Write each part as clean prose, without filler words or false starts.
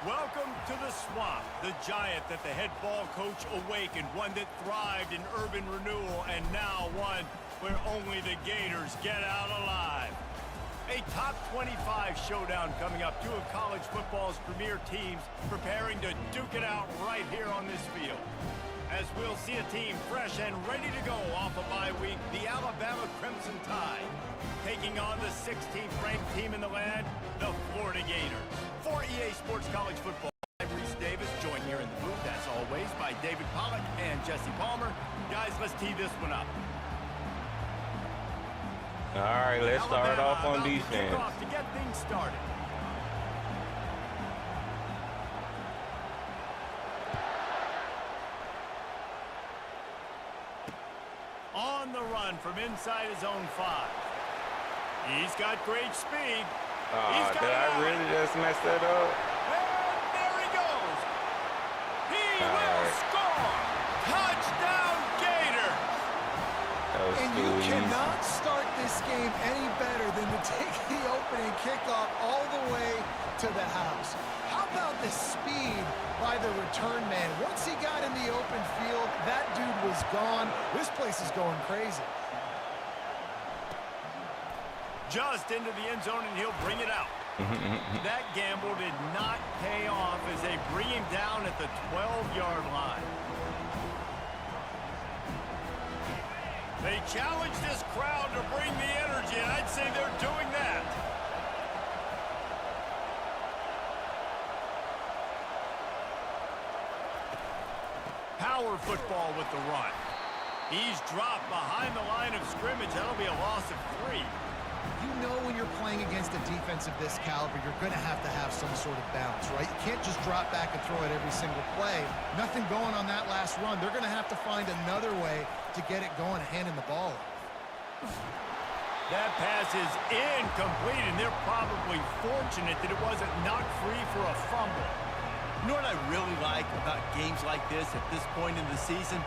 Welcome to the swamp, the giant that the head ball coach awakened, one that thrived in urban renewal, and now one where only the Gators get out alive. A top 25 showdown coming up, two of college football's premier teams preparing to duke it out right here on this field. As we'll see a team fresh and ready to go off a bye week, the Alabama Crimson Tide, taking on the 16th ranked team in the land, the Florida Gators. For EA Sports College Football, I'm Reese Davis, joined here in the booth, as always, by David Pollack and Jesse Palmer. Guys, let's tee this one up. All right, let's start off on defense. To get things started. On the run from inside his own 5. He's got great speed. Did I really just mess that up? And there he goes. He will score. Touchdown, Gators. And you cannot start this game any better than to take the opening kickoff all the way to the house. How about the speed by the return man? Once he got in the open field, that dude was gone. This place is going crazy. Just into the end zone, and he'll bring it out. That gamble did not pay off as they bring him down at the 12-yard line. They challenge this crowd to bring the energy, and I'd say they're doing that. Power football with the run. He's dropped behind the line of scrimmage. That'll be a loss of 3. You know when you're playing against a defense of this caliber, you're going to have some sort of balance, right? You can't just drop back and throw it every single play. Nothing going on that last run. They're going to have to find another way to get it going, handing the ball off. That pass is incomplete, and they're probably fortunate that it wasn't knocked free for a fumble. You know what I really like about games like this at this point in the season?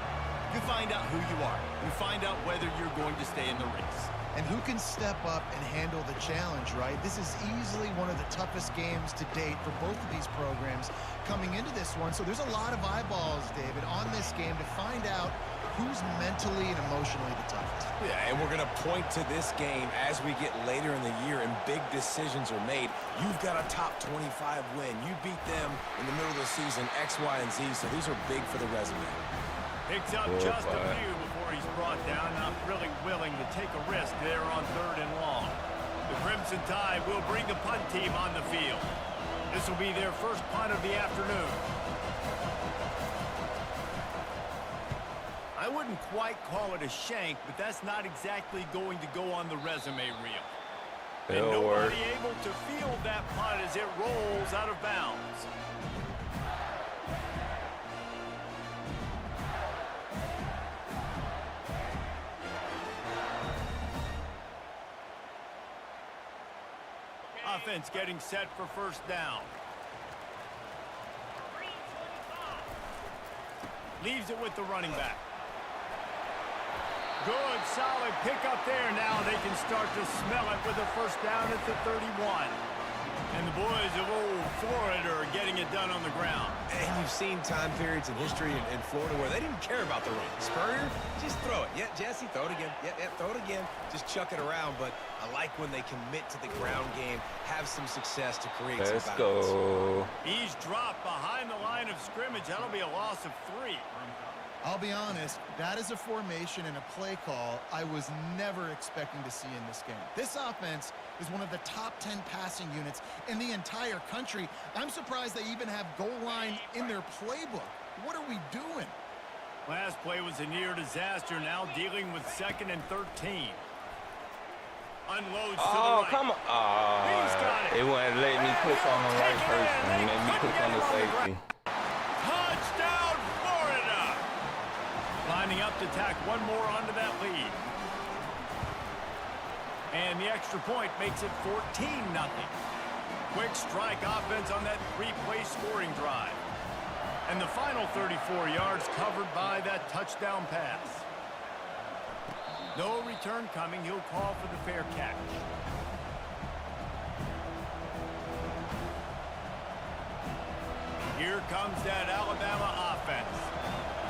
You find out who you are. You find out whether you're going to stay in the race. And who can step up and handle the challenge, right? This is easily one of the toughest games to date for both of these programs coming into this one. So there's a lot of eyeballs, David, on this game to find out who's mentally and emotionally the toughest. Yeah, and we're going to point to this game as we get later in the year and big decisions are made. You've got a top 25 win. You beat them in the middle of the season, X, Y, and Z, so these are big for the resume. Picks up just a few before he's brought down. Not really willing to take a risk there on 3rd and long. The Crimson Tide will bring the punt team on the field. This will be their first punt of the afternoon. I wouldn't quite call it a shank, but that's not exactly going to go on the resume reel. And nobody able to field that punt as it rolls out of bounds. Offense getting set for first down. Leaves it with the running back. Good, solid pickup there. Now they can start to smell it with a first down at the 31. And the boys of old Florida are getting it done on the ground. And you've seen time periods in history in Florida where they didn't care about the run. Spurrier, just throw it. Yeah, Jesse, throw it again. Yeah, throw it again. Just chuck it around. But I like when they commit to the ground game, have some success to create some balance. Let's go. He's dropped behind the line of scrimmage. That'll be a loss of 3. I'll be honest, that is a formation and a play call I was never expecting to see in this game. This offense is one of the top 10 passing units in the entire country. I'm surprised they even have goal line in their playbook. What are we doing? Last play was a near disaster, now dealing with 2nd and 13. Unloads to the right. Come on. He's got it. It wouldn't let me click on the right person. It made me click on the safety. Touchdown, Florida! Lining up to tack one more onto that lead. And the extra point makes it 14-0. Quick strike offense on that 3-play scoring drive. And the final 34 yards covered by that touchdown pass. No return coming. He'll call for the fair catch. Here comes that Alabama offense.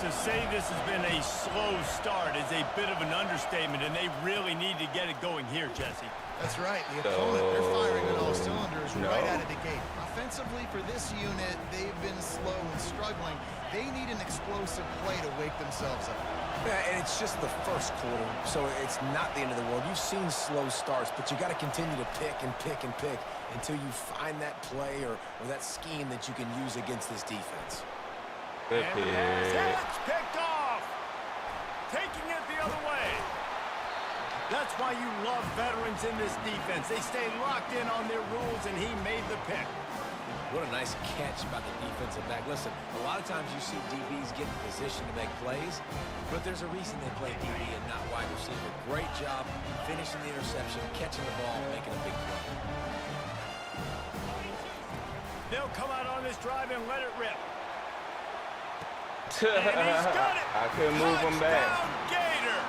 To say this has been a slow start is a bit of an understatement, and they really need to get it going here, Jesse. That's right. The opponent, they're firing on all cylinders right out of the gate. Offensively, for this unit, they've been slow and struggling. They need an explosive play to wake themselves up. Yeah, and it's just the first quarter, so it's not the end of the world. You've seen slow starts, but you got to continue to pick and pick and pick until you find that play or that scheme that you can use against this defense. And the pass picked off. Taking it the other way. That's why you love veterans in this defense. They stay locked in on their rules, and he made the pick. What a nice catch by the defensive back. Listen, a lot of times you see DBs get in position to make plays, but there's a reason they play DB and not wide receiver. Great job finishing the interception, catching the ball, making a big play. They'll come out on this drive and let it rip. I couldn't move him back. Gator.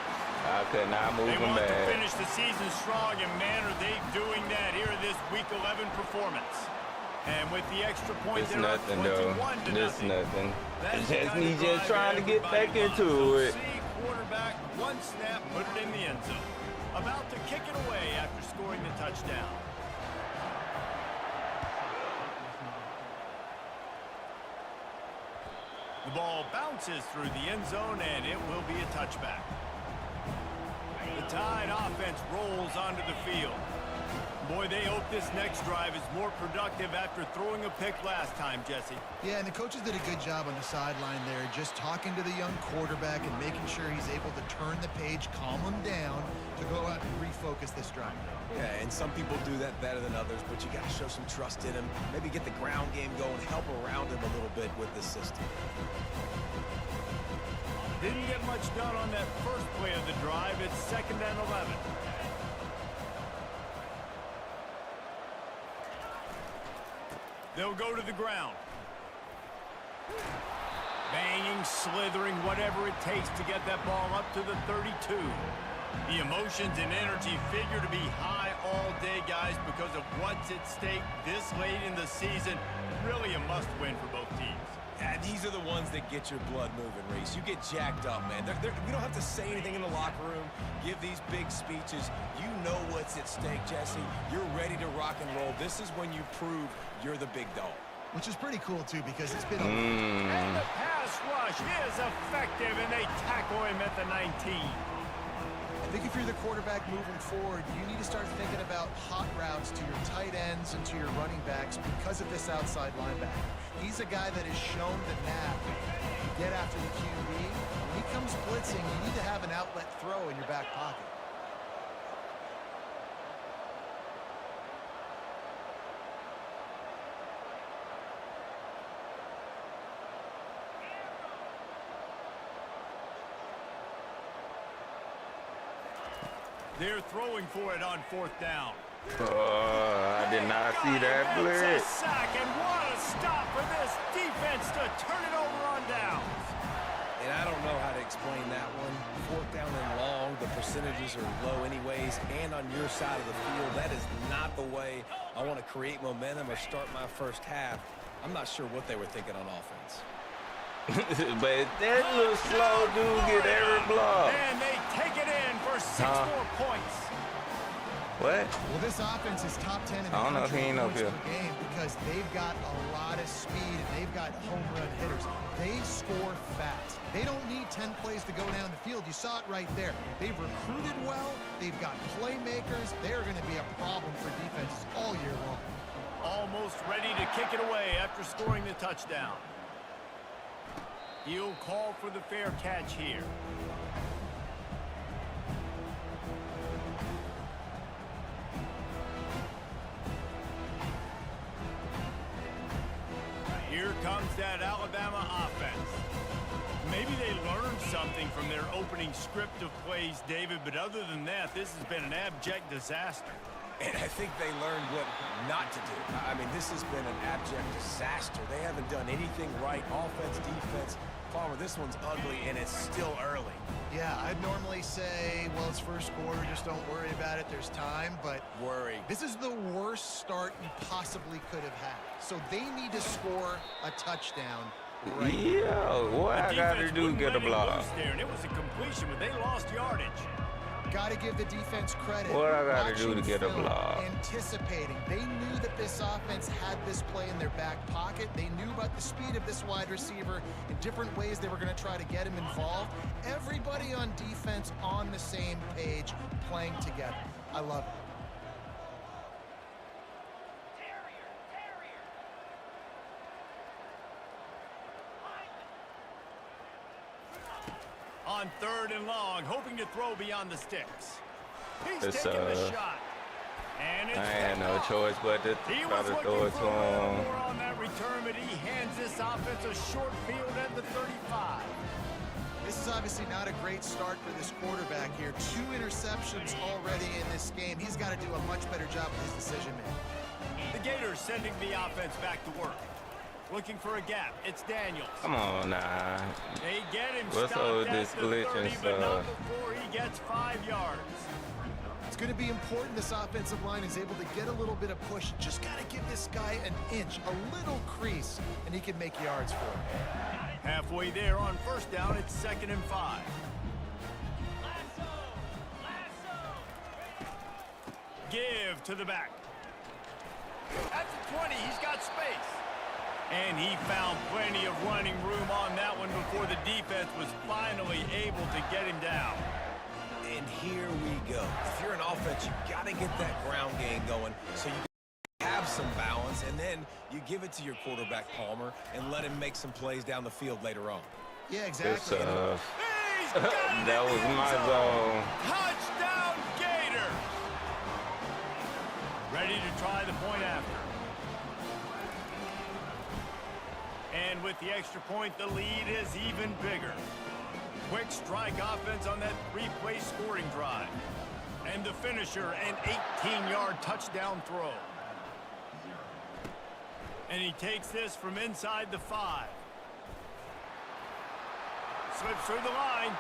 I could not move him back. They want to finish the season strong, and man, are they doing that here in this Week 11 performance. And with the extra point, it's they're nothing, up 21 though. to It's nothing. That's Just me just trying to get back into it. Quarterback, one snap, put it in the end zone. About to kick it away after scoring the touchdown. The ball bounces through the end zone, and it will be a touchback. The Tide offense rolls onto the field. Boy, they hope this next drive is more productive after throwing a pick last time, Jesse. Yeah, and the coaches did a good job on the sideline there, just talking to the young quarterback and making sure he's able to turn the page, calm him down, to go out and refocus this drive. Yeah, and some people do that better than others, but you got to show some trust in him. Maybe get the ground game going, help around him a little bit with the system. Didn't get much done on that first play of the drive. It's 2nd and 11. They'll go to the ground. Banging, slithering, whatever it takes to get that ball up to the 32. The emotions and energy figure to be high all day, guys, because of what's at stake this late in the season. Really a must-win for both teams. Yeah, these are the ones that get your blood moving, Reese. You get jacked up, man. You don't have to say anything in the locker room, give these big speeches. You know what's at stake, Jesse. You're ready to rock and roll. This is when you prove you're the big dog. Which is pretty cool, too, because it's been And the pass rush is effective, and they tackle him at the 19. I think if you're the quarterback moving forward, you need to start thinking about hot routes to your tight ends and to your running backs because of this outside linebacker. He's a guy that has shown the knack to get after the QB. When he comes blitzing, you need to have an outlet throw in your back pocket. They're throwing for it on 4th down. I did not see that blitz. It's a sack, and what a stop for this defense to turn it over on downs. And I don't know how to explain that one. 4th down and long, the percentages are low anyways, and on your side of the field, that is not the way I want to create momentum or start my first half. I'm not sure what they were thinking on offense. But that little slow dude get every block. And they take it in for 6 more points. What? Well, this offense is top 10 in the I don't know if he ain't up points here. per game because they've got a lot of speed and they've got home run hitters. They score fast. They don't need 10 plays to go down the field. You saw it right there. They've recruited well. They've got playmakers. They're going to be a problem for defenses all year long. Almost ready to kick it away after scoring the touchdown. He'll call for the fair catch here. Here comes that Alabama offense. Maybe they learned something from their opening script of plays, David, but other than that, this has been an abject disaster. And I think they learned what not to do. I mean, this has been an abject disaster. They haven't done anything right, offense, defense. Palmer, this one's ugly, and it's still early. Yeah, I'd normally say, well, it's first quarter, just don't worry about it, there's time, but this is the worst start you possibly could have had. So they need to score a touchdown right now. Yeah, what I got to do get a block? There, and it was a completion, but they lost yardage. Got to give the defense credit. What I got to do to get a film, block? Anticipating. They knew that this offense had this play in their back pocket. They knew about the speed of this wide receiver in different ways they were going to try to get him involved. Everybody on defense on the same page, playing together. I love it. On 3rd and long, hoping to throw beyond the sticks. He's taking the shot. And it's I had no choice but to try to throw it to him. More on that return, but he hands this offense a short field at the 35. This is obviously not a great start for this quarterback here. 2 interceptions already in this game. He's got to do a much better job with his decision-making. The Gators sending the offense back to work. Looking for a gap. It's Daniels. Come on now. They get him What's stopped all this at the glitch 30, and but not stuff? before he gets 5 yards. It's going to be important this offensive line is able to get a little bit of push. Just got to give this guy an inch, a little crease, and he can make yards for him. Halfway there on 1st down, it's 2nd and 5. Give to the back. At the 20, he's got space. And he found plenty of running room on that one before the defense was finally able to get him down. And here we go. If you're an offense, you got to get that ground game going so you have some balance, and then you give it to your quarterback, Palmer, and let him make some plays down the field later on. Yeah, exactly. That was my zone. Touchdown, Gators! Ready to try the point after. And with the extra point, the lead is even bigger. Quick strike offense on that 3-play scoring drive. And the finisher, an 18-yard touchdown throw. And he takes this from inside the 5. Slips through the line.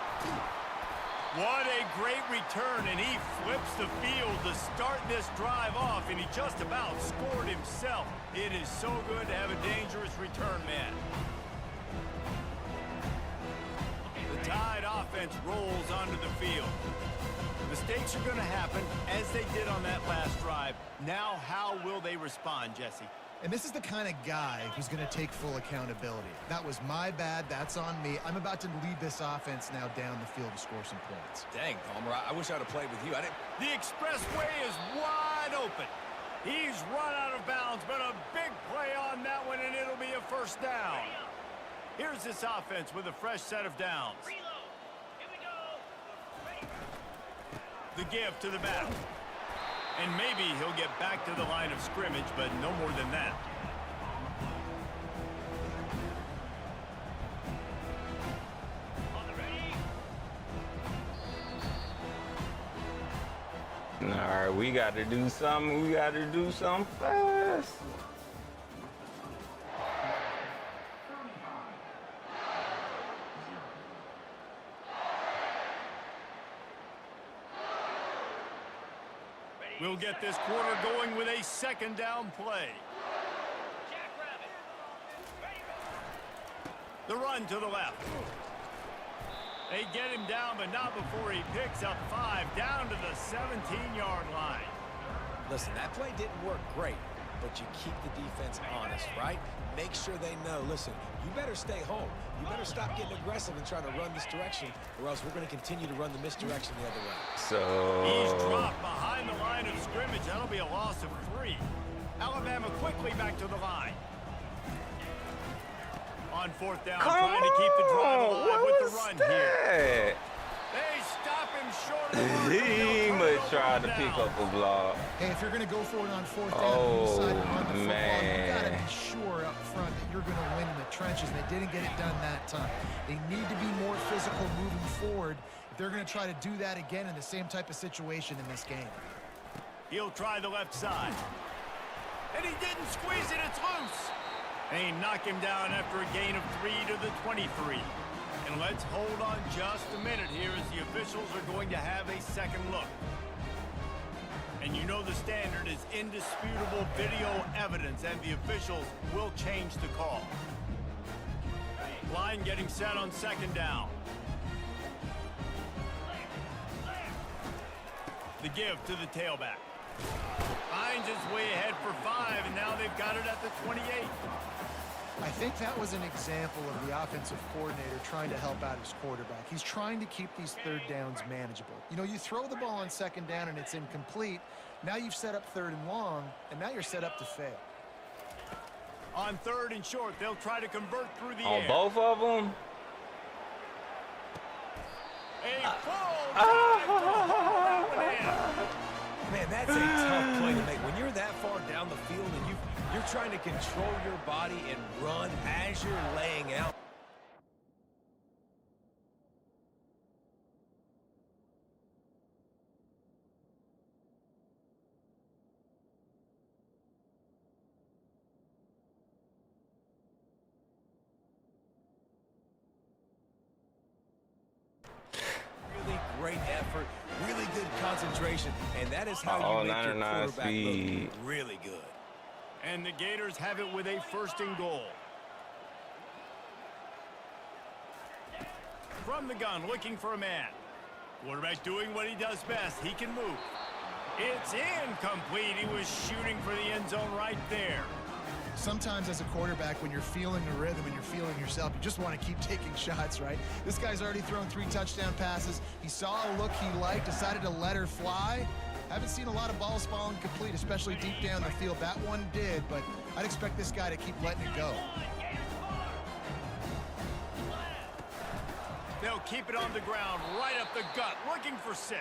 What a great return, and he flips the field to start this drive off, and he just about scored himself. It is so good to have a dangerous return man. The Tide offense rolls onto the field. Mistakes are going to happen, as they did on that last drive. Now, how will they respond, Jesse? And this is the kind of guy who's going to take full accountability. That was my bad. That's on me. I'm about to lead this offense now down the field to score some points. Dang, Palmer, I wish I would have played with you. The expressway is wide open. He's run out of bounds, but a big play on that one, and it'll be a 1st down. Here's this offense with a fresh set of downs. The give to the back. And maybe he'll get back to the line of scrimmage, but no more than that. All right, we got to do something. We got to do something fast. We'll get this quarter going with a 2nd down play. The run to the left. They get him down, but not before he picks up 5 down to the 17-yard line. Listen, that play didn't work great, but you keep the defense honest, right? Make sure they know, listen, you better stay home. You better stop getting aggressive and trying to run this direction, or else we're going to continue to run the misdirection the other way. So he's dropped behind the line of scrimmage. That'll be a loss of 3. Alabama quickly back to the line. On 4th down, trying to keep the drive alive with the run here. They stop him short of the mark. He must try to pick up a block. Hey, if you're going to go for it on 4th down, you decide to run the football, man. you got to be sure up front that you're going to win in the trenches, and they didn't get it done that time. They need to be more physical moving forward if they're going to try to do that again in the same type of situation in this game. He'll try the left side. And he didn't squeeze it, it's loose. They knock him down after a gain of 3 to the 23. And let's hold on just a minute here as the officials are going to have a second look. And you know the standard is indisputable video evidence, and the officials will change the call. Line getting set on second down. The give to the tailback. Finds his way ahead for 5, and now they've got it at the 28. I think that was an example of the offensive coordinator trying to help out his quarterback. He's trying to keep these third downs manageable. You know, you throw the ball on second down and it's incomplete. Now you've set up third and long, and now you're set up to fail. On third and short, they'll try to convert through the On air. both of them? A full drive to haul that one in. Man, that's a tough play to make. When you're that far down the field and you're trying to control your body and run as you're laying out. Really great effort, really good concentration, and that is how you make your 99 quarterback speed. look really good. And the Gators have it with a first and goal. From the gun, looking for a man. Quarterback doing what he does best. He can move. It's incomplete. He was shooting for the end zone right there. Sometimes as a quarterback, when you're feeling the rhythm and you're feeling yourself, you just want to keep taking shots, right? This guy's already thrown 3 touchdown passes. He saw a look he liked, decided to let her fly. Haven't seen a lot of balls falling complete, especially deep down the field. That one did, but I'd expect this guy to keep letting it go. They'll keep it on the ground, right up the gut, looking for 6.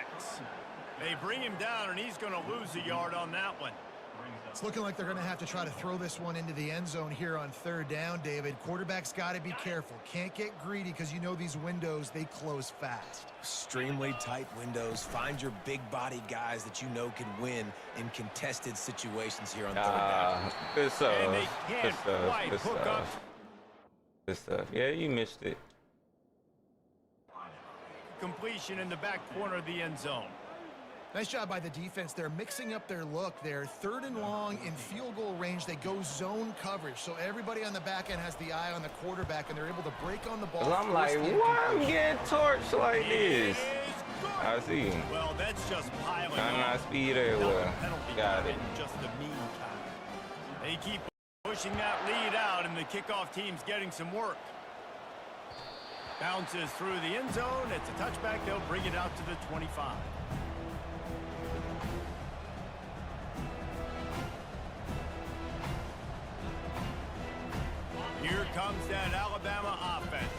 They bring him down, and he's going to lose a yard on that one. It's looking like they're going to have to try to throw this one into the end zone here on third down, David. Quarterback's got to be careful. Can't get greedy because you know these windows, they close fast. Extremely tight windows. Find your big body guys that you know can win in contested situations here on third down. Good stuff. And they can't Good stuff. quite Good hook up. stuff. Good stuff. Yeah, you missed it. Completion in the back corner of the end zone. Nice job by the defense. They're mixing up their look there. Third and long in field goal range. They go zone coverage. So everybody on the back end has the eye on the quarterback, and they're able to break on the ball. 'Cause I'm like, why I'm getting torched like this? I see him. Well, that's just piling 99 on. speed Not everywhere. the penalty Got count, it. just the mean kind. They keep pushing that lead out, and the kickoff team's getting some work. Bounces through the end zone. It's a touchback. They'll bring it out to the 25. Here comes that Alabama offense.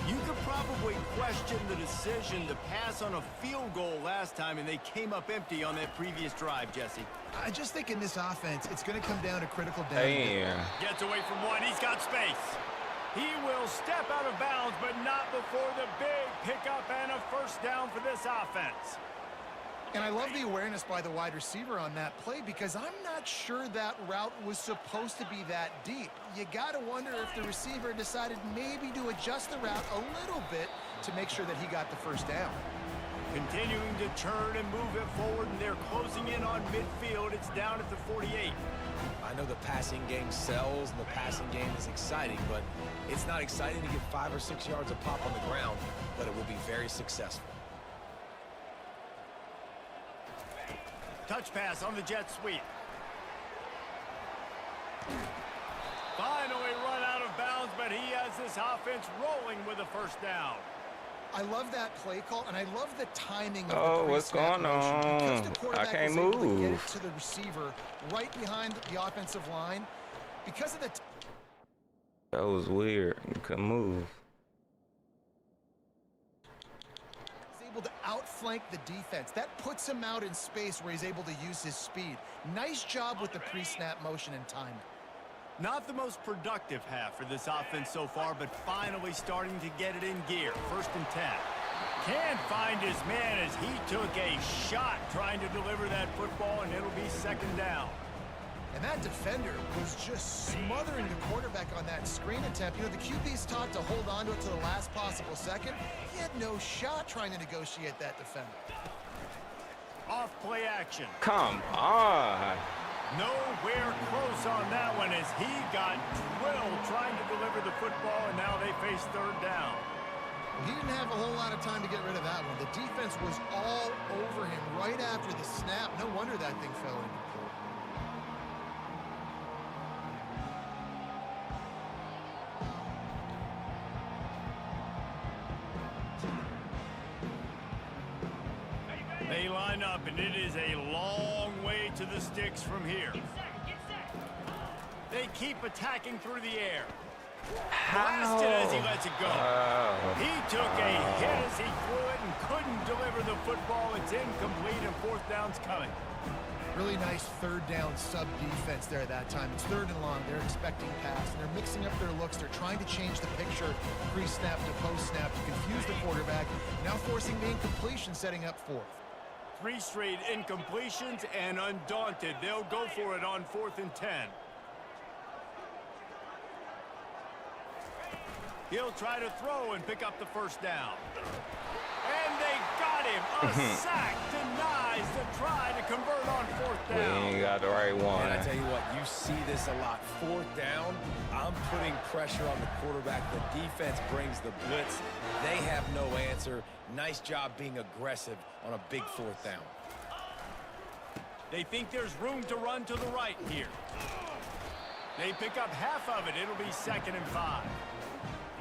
You could probably question the decision to pass on a field goal last time, and they came up empty on that previous drive, Jesse. I just think in this offense, it's going to come down to critical down. Damn. Gets away from one. He's got space. He will step out of bounds, but not before the big pickup and a first down for this offense. And I love the awareness by the wide receiver on that play because I'm not sure that route was supposed to be that deep. You got to wonder if the receiver decided maybe to adjust the route a little bit to make sure that he got the first down. Continuing to turn and move it forward, and they're closing in on midfield. It's down at the 48. I know the passing game sells and the passing game is exciting, but it's not exciting to get 5 or 6 yards of pop on the ground, but it will be very successful. Touch pass on the jet sweep. Finally run out of bounds, but he has this offense rolling with a first down. I love that play call, and I love the timing of Oh, the what's pre-snap going motion. Because on? the I quarterback can't was able to get move. it to the receiver right behind the offensive line. Because of the That was weird. You couldn't move. he's able to outflank the defense. That puts him out in space where he's able to use his speed. Nice job with the pre-snap motion and timing. Not the most productive half for this offense so far, but finally starting to get it in gear. First and 10. Can't find his man as he took a shot trying to deliver that football, and it'll be second down. And that defender was just smothering the quarterback on that screen attempt. You know, the QB's taught to hold on to it to the last possible second. He had no shot trying to negotiate that defender. Off play action. Come on. Nowhere close on that one as he got drilled trying to deliver the football, and now they face third down. He didn't have a whole lot of time to get rid of that one. The defense was all over him right after the snap. No wonder that thing fell incomplete. They line up, and it is a long way to the sticks from here. They keep attacking through the air. Blasted as he lets it go. He took a hit as he threw it and couldn't deliver the football. It's incomplete, and fourth down's coming. Really nice third down sub defense there that time. It's third and long. They're expecting pass, and they're mixing up their looks. They're trying to change the picture pre-snap to post-snap to confuse the quarterback. Now forcing the incompletion, setting up fourth. 3 straight incompletions, and undaunted, they'll go for it on 4th and 10. He'll try to throw and pick up the first down. And they got him. A sack denies the try to convert on 4th down. We ain't got the right one. And I tell you what, you see this a lot. 4th down, I'm putting pressure on the quarterback. The defense brings the blitz. They have no answer. Nice job being aggressive on a big 4th down. They think there's room to run to the right here. They pick up half of it. It'll be 2nd and 5.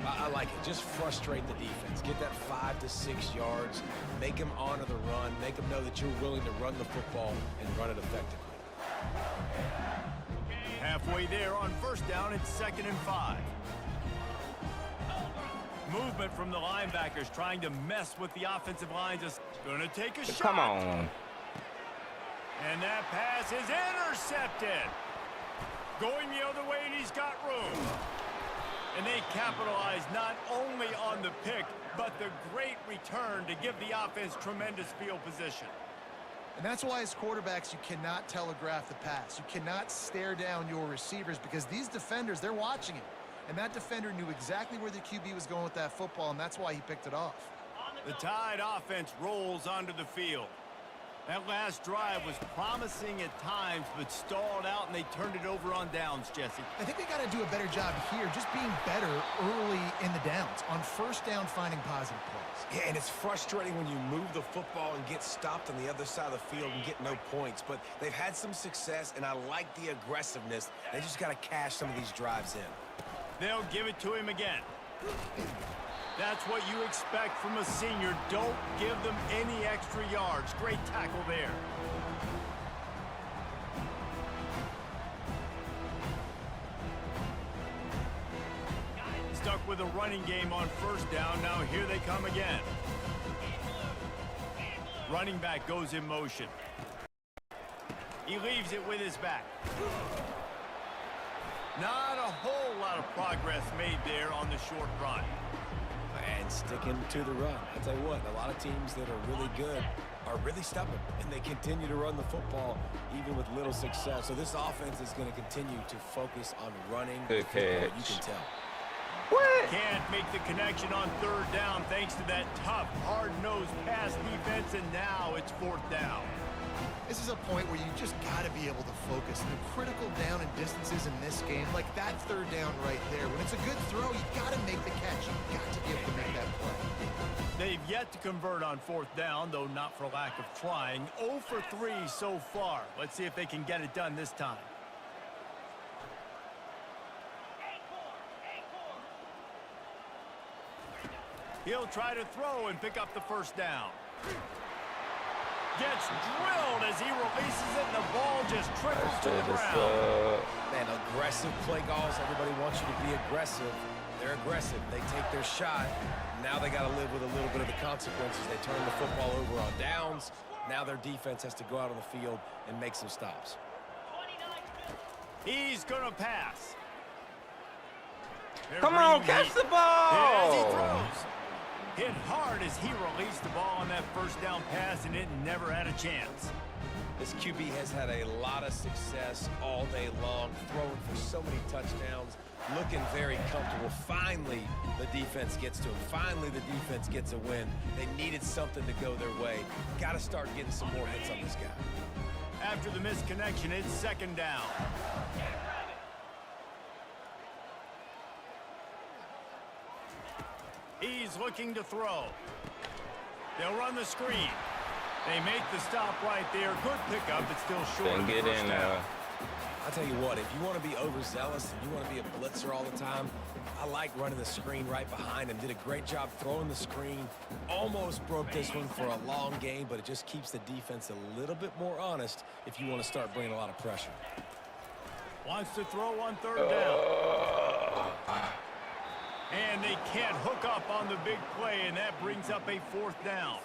I like it. Just frustrate the defense. Get that 5 to 6 yards. Make them honor the run. Make them know that you're willing to run the football and run it effectively. Halfway there on 1st down, it's 2nd and 5. Movement from the linebackers trying to mess with the offensive line. Just going to take a shot. Come on. And that pass is intercepted. Going the other way, and he's got room. And they capitalize not only on the pick, but the great return to give the offense tremendous field position. And that's why as quarterbacks, you cannot telegraph the pass. You cannot stare down your receivers because these defenders, they're watching it. And that defender knew exactly where the QB was going with that football, and that's why he picked it off. The Tide offense rolls onto the field. That last drive was promising at times, but stalled out, and they turned it over on downs, Jesse. I think they got to do a better job here, just being better early in the downs, on 1st down, finding positive plays. Yeah, and it's frustrating when you move the football and get stopped on the other side of the field and get no points. But they've had some success, and I like the aggressiveness. They just got to cash some of these drives in. They'll give it to him again. That's what you expect from a senior. Don't give them any extra yards. Great tackle there. Stuck with a running game on 1st down. Now here they come again. Running back goes in motion. He leaves it with his back. Not a whole lot of progress made there on the short run. And sticking to the run. I tell you what, a lot of teams that are really good are really stubborn, and they continue to run the football even with little success. So this offense is going to continue to focus on running the football. You can tell. What? Can't make the connection on 3rd down thanks to that tough, hard-nosed pass defense, and now it's 4th down. This is a point where you just got to be able to focus. The critical down and distances in this game, like that 3rd down right there. When it's a good throw, you got to make the catch. You've got to be able to make that play. They've yet to convert on 4th down, though not for lack of trying. 0 for 3 so far. Let's see if they can get it done this time. He'll try to throw and pick up the 1st down. Gets drilled as he releases it, and the ball just trickles to the ground. Man, aggressive play calls. Everybody wants you to be aggressive. They're aggressive. They take their shot. Now they got to live with a little bit of the consequences. They turn the football over on downs. Now their defense has to go out on the field and make some stops. He's going to pass. Come on, catch the ball. As he throws. Hit hard as he released the ball on that first down pass, and it never had a chance. This QB has had a lot of success all day long, throwing for so many touchdowns, looking very comfortable. Finally, the defense gets to him. Finally, the defense gets a win. They needed something to go their way. Got to start getting some more hits on this guy. After the missed connection, it's second down. He's looking to throw. They'll run the screen. They make the stop right there. Good pickup, but still short of the first down. I'll tell you what, if you want to be overzealous and you want to be a blitzer all the time, I like running the screen right behind him. Did a great job throwing the screen. Almost broke this one for a long game, but it just keeps the defense a little bit more honest if you want to start bringing a lot of pressure. Wants to throw on third down. And they can't hook up on the big play, and that brings up a fourth down.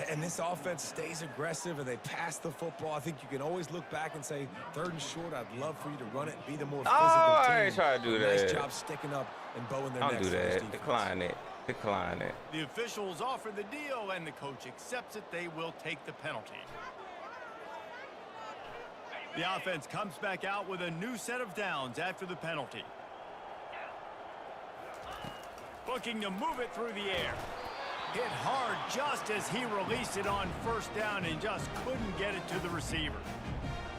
And this offense stays aggressive, and they pass the football. I think you can always look back and say, 3rd and short, I'd love for you to run it and be the more physical team. I ain't trying to do that. Nice job sticking up and bowing their necks. Don't do that. Decline it. Decline it. The officials offer the deal, and the coach accepts it. They will take the penalty. The offense comes back out with a new set of downs after the penalty. Looking to move it through the air. Hit hard just as he released it on first down and just couldn't get it to the receiver.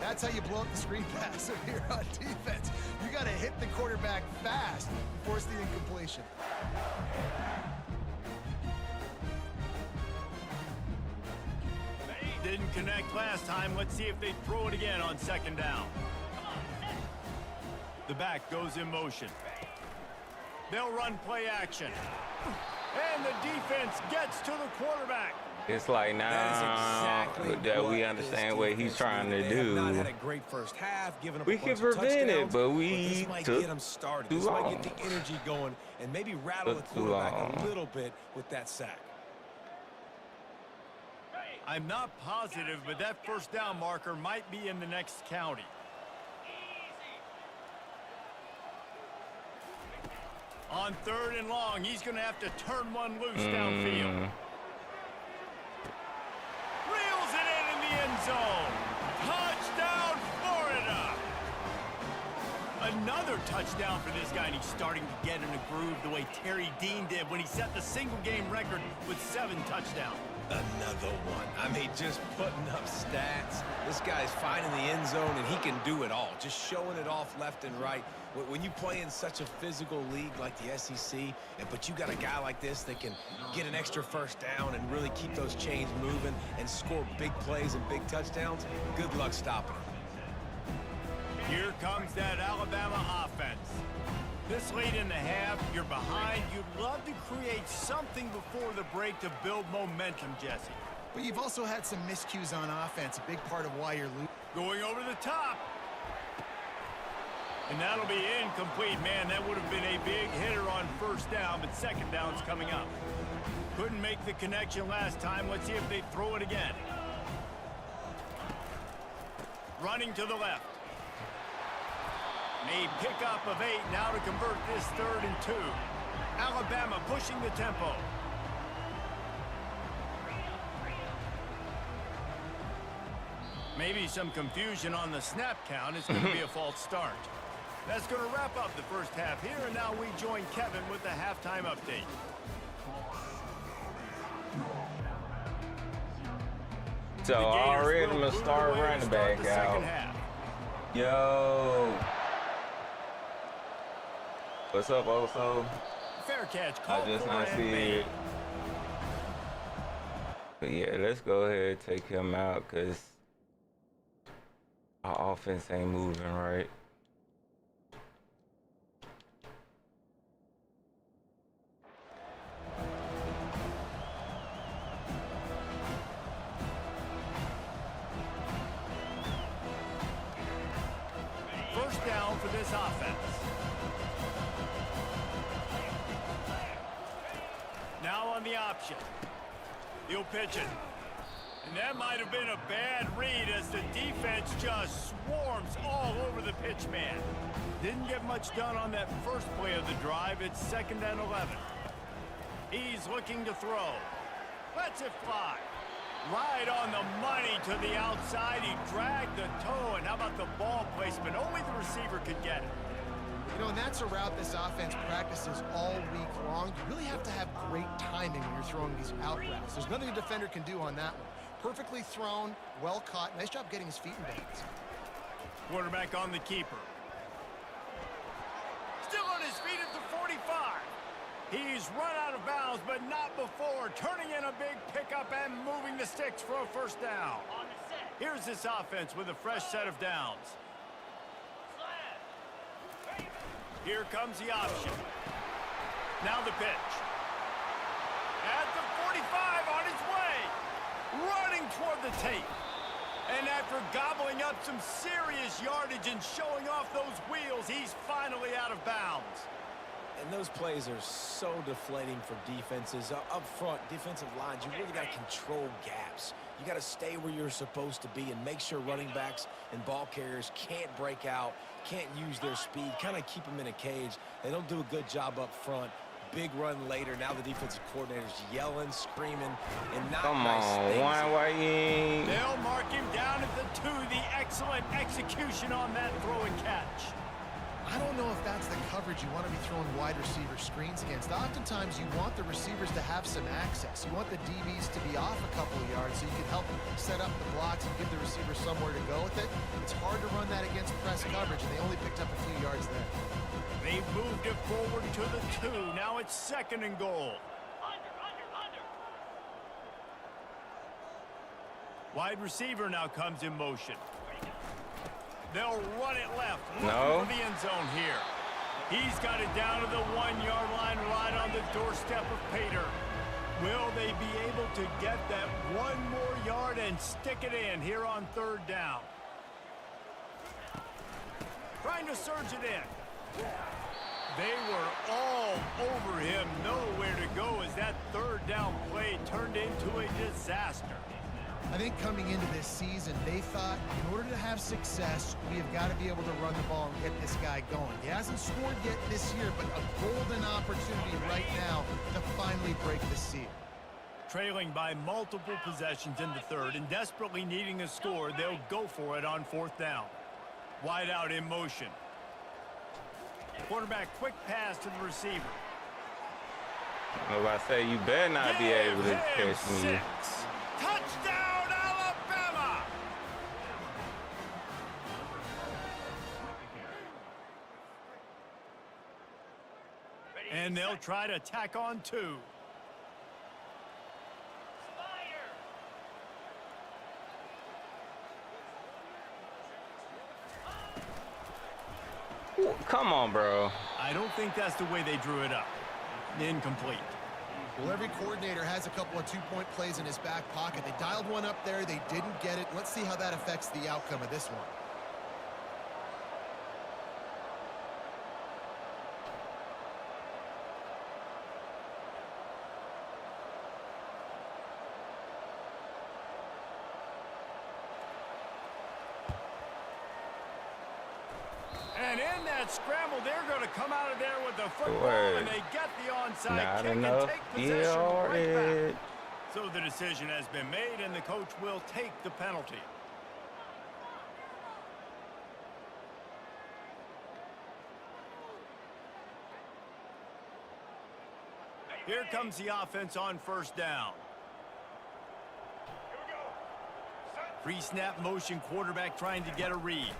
That's how you blow up the screen pass if you're on defense. You got to hit the quarterback fast and force the incompletion. Didn't connect last time. Let's see if they throw it again on second down. The back goes in motion. They'll run play action. And the defense gets to the quarterback. It's like now that we understand what he's trying to do. Not had a great first half, giving up we can prevent it, but we took get them started. too This long. might get the energy going and maybe rattle the quarterback a little bit with that sack. I'm not positive, but that first down marker might be in the next county. On 3rd and long, he's going to have to turn one loose downfield. Reels it in the end zone. Touchdown, Florida. Another touchdown for this guy, and he's starting to get in a groove the way Terry Dean did when he set the single-game record with 7 touchdowns. Another one. I mean, just putting up stats. This guy's finding the end zone, and he can do it all. Just showing it off left and right. When you play in such a physical league like the SEC, but you got a guy like this that can get an extra first down and really keep those chains moving and score big plays and big touchdowns, good luck stopping him. Here comes that Alabama offense. This late in the half, you're behind. You'd love to create something before the break to build momentum, Jesse. But you've also had some miscues on offense, a big part of why you're losing. Going over the top. And that'll be incomplete. Man, that would have been a big hitter on first down, but second down's coming up. Couldn't make the connection last time. Let's see if they throw it again. Running to the left. A pickup of 8 now to convert this 3rd and 2. Alabama pushing the tempo. Maybe some confusion on the snap count. It's going to be a false start. That's going to wrap up the first half here, and now we join Kevin with the halftime update. So already I'm going to start running back out. Yo. What's up, Oso? Fair catch. I just not see it. But yeah, let's go ahead and take him out because our offense ain't moving right. First down for this offense. Now on the option. He'll pitch it. And that might have been a bad read as the defense just swarms all over the pitch man. Didn't get much done on that first play of the drive. It's 2nd and 11. He's looking to throw. Lets it fly. Right on the money to the outside. He dragged the toe, and how about the ball placement? Only the receiver could get it. You know, and that's a route this offense practices all week long. You really have to have great timing when you're throwing these out routes. There's nothing a defender can do on that one. Perfectly thrown, well caught. Nice job getting his feet in bounds. Quarterback on the keeper. Still on his feet at the 45. He's run out of bounds, but not before. Turning in a big pickup and moving the sticks for a first down. Here's this offense with a fresh set of downs. Here comes the option. Now the pitch. At the 45, on his way. Running toward the tape. And after gobbling up some serious yardage and showing off those wheels, he's finally out of bounds. And those plays are so deflating for defenses. Up front, defensive lines, you really got to control gaps. You got to stay where you're supposed to be and make sure running backs and ball carriers can't break out, can't use their speed, kind of keep them in a cage. They don't do a good job up front. Big run later. Now the defensive coordinator's yelling, screaming, and not nice things. Why you ain't? They'll mark him down at the 2. The excellent execution on that throw and catch. I don't know if that's the coverage you want to be throwing wide receiver screens against. Oftentimes, you want the receivers to have some access. You want the DBs to be off a couple of yards so you can help set up the blocks and give the receiver somewhere to go with it. It's hard to run that against press coverage, and they only picked up a few yards there. They moved it forward to the 2. Now it's 2nd and goal. Under. Wide receiver now comes in motion. They'll run it left. No. For the end zone here. He's got it down to the 1-yard line right on the doorstep of Pater. Will they be able to get that one more yard and stick it in here on 3rd down? Trying to surge it in. They were all over him. Nowhere to go as that 3rd down play turned into a disaster. I think coming into this season, they thought in order to have success, we have got to be able to run the ball and get this guy going. He hasn't scored yet this year, but a golden opportunity right now to finally break the seal. Trailing by multiple possessions in the 3rd and desperately needing a score, they'll go for it on 4th down. Wide out in motion. Quarterback quick pass to the receiver. I was about to say, you better not be able to catch me. 6. Touchdown, Alabama! And they'll try to tack on 2. Come on, bro. I don't think that's the way they drew it up. Incomplete. Well, every coordinator has a couple of two-point plays in his back pocket. They dialed one up there. They didn't get it. Let's see how that affects the outcome of this one. And in that scramble, they're going to come out of there with the football, and they get the onside kick and take possession right back. So the decision has been made, and the coach will take the penalty. Here comes the offense on 1st down. Pre-snap motion, quarterback trying to get a read.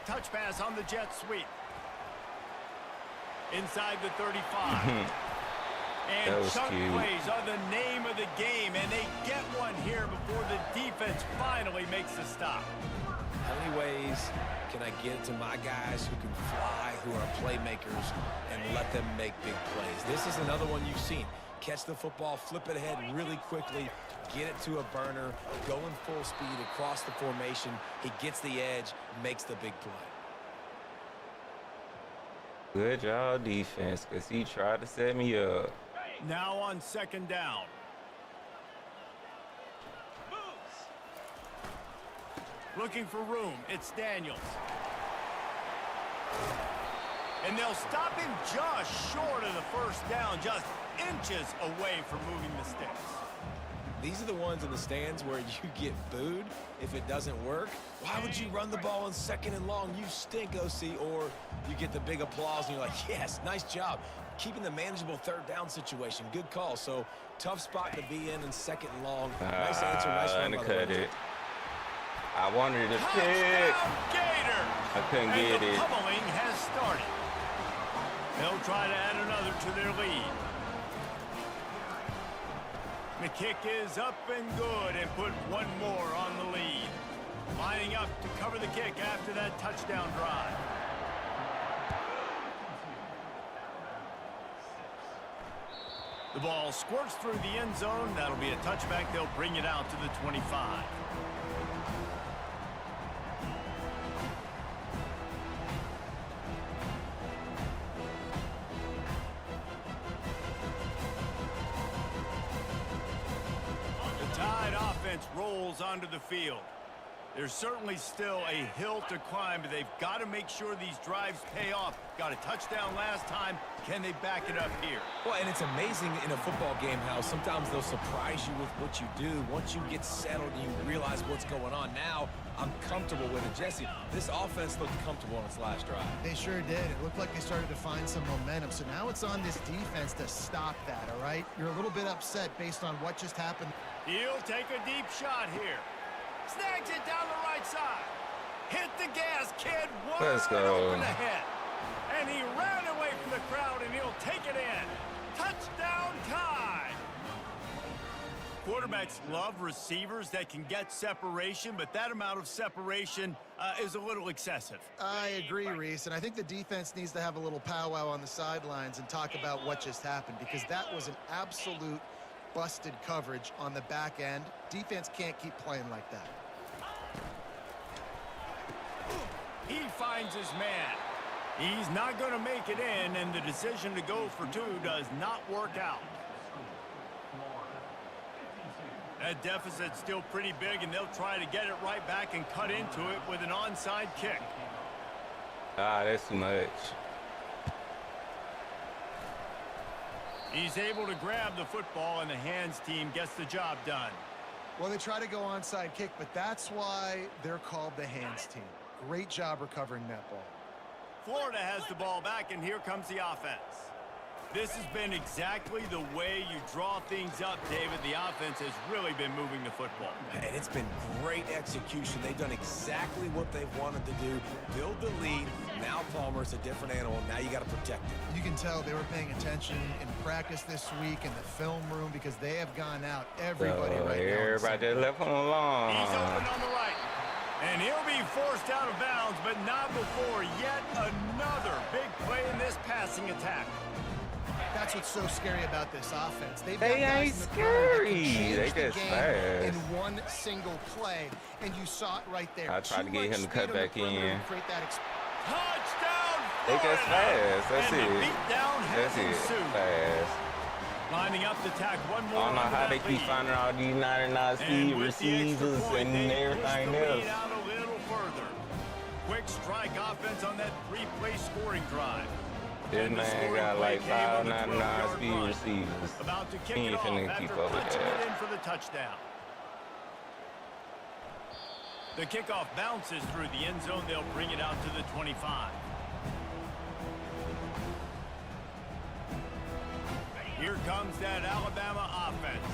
Touch pass on the jet sweep. Inside the 35. And chunk plays are the name of the game, and they get one here before the defense finally makes the stop. How many ways can I get it to my guys who can fly, who are playmakers, and let them make big plays? This is another one you've seen. Catch the football, flip it ahead really quickly, get it to a burner, going full speed across the formation. He gets the edge, makes the big play. Good job, defense, because he tried to set me up. Now on 2nd down. Looking for room. It's Daniels. And they'll stop him just short of the first down, just inches away from moving the sticks. These are the ones in the stands where you get booed if it doesn't work. Why would you run the ball on 2nd and long? You stink, OC. Or you get the big applause and you're like, yes, nice job. Keeping the manageable 3rd down situation. Good call. So tough spot to be in 2nd and long. Nice answer. Nice run by the way. I wanted to pick. Gator. I couldn't get it. The pummeling has started. They'll try to add another to their lead. The kick is up and good and put one more on the lead. Lining up to cover the kick after that touchdown drive. The ball squirts through the end zone. That'll be a touchback. They'll bring it out to the 25. Rolls onto the field. There's certainly still a hill to climb, but they've got to make sure these drives pay off. Got a touchdown last time. Can they back it up here? Well, and it's amazing in a football game how sometimes they'll surprise you with what you do. Once you get settled and you realize what's going on, now I'm comfortable with it. Jesse, this offense looked comfortable on its last drive. They sure did. It looked like they started to find some momentum. So now it's on this defense to stop that, all right? You're a little bit upset based on what just happened. He'll take a deep shot here. Snags it down the right side. Hit the gas, kid. Let's go. Open ahead. And he ran away from the crowd, and he'll take it in. Touchdown time. Quarterbacks love receivers that can get separation, but that amount of separation is a little excessive. I agree, Reese, and I think the defense needs to have a little powwow on the sidelines and talk about what just happened, because that was an absolute busted coverage on the back end. Defense can't keep playing like that. He finds his man. He's not going to make it in, and the decision to go for 2 does not work out. That deficit's still pretty big, and they'll try to get it right back and cut into it with an onside kick. That's too much. He's able to grab the football, and the hands team gets the job done. Well, they try to go onside kick, but that's why they're called the hands team. Great job recovering that ball. Florida has the ball back, and here comes the offense. This has been exactly the way you draw things up, David. The offense has really been moving the football. And it's been great execution. They've done exactly what they've wanted to do. Build the lead. Now Palmer's a different animal. Now you got to protect it. You can tell they were paying attention in practice this week in the film room because they have gone out. Everybody right now. Everybody left him alone. He's open on the right. And he'll be forced out of bounds, but not before yet another big play in this passing attack. That's what's so scary about this offense. They ain't scary. They just fast. In one single play, and you saw it right there. I tried to get him to cut back in. Touchdown! They just fast. That's and it. The beatdown has ensued. Fast. Lining up to tack one more. I don't know how they keep finding all these 99 speed receivers and everything else. Out a little further. Quick strike offense on that 3-play scoring drive. This man got like 599 speed receivers. About to kick He it ain't off finna after keep up with punching that. it in for the touchdown. The kickoff bounces through the end zone. They'll bring it out to the 25. Here comes that Alabama offense.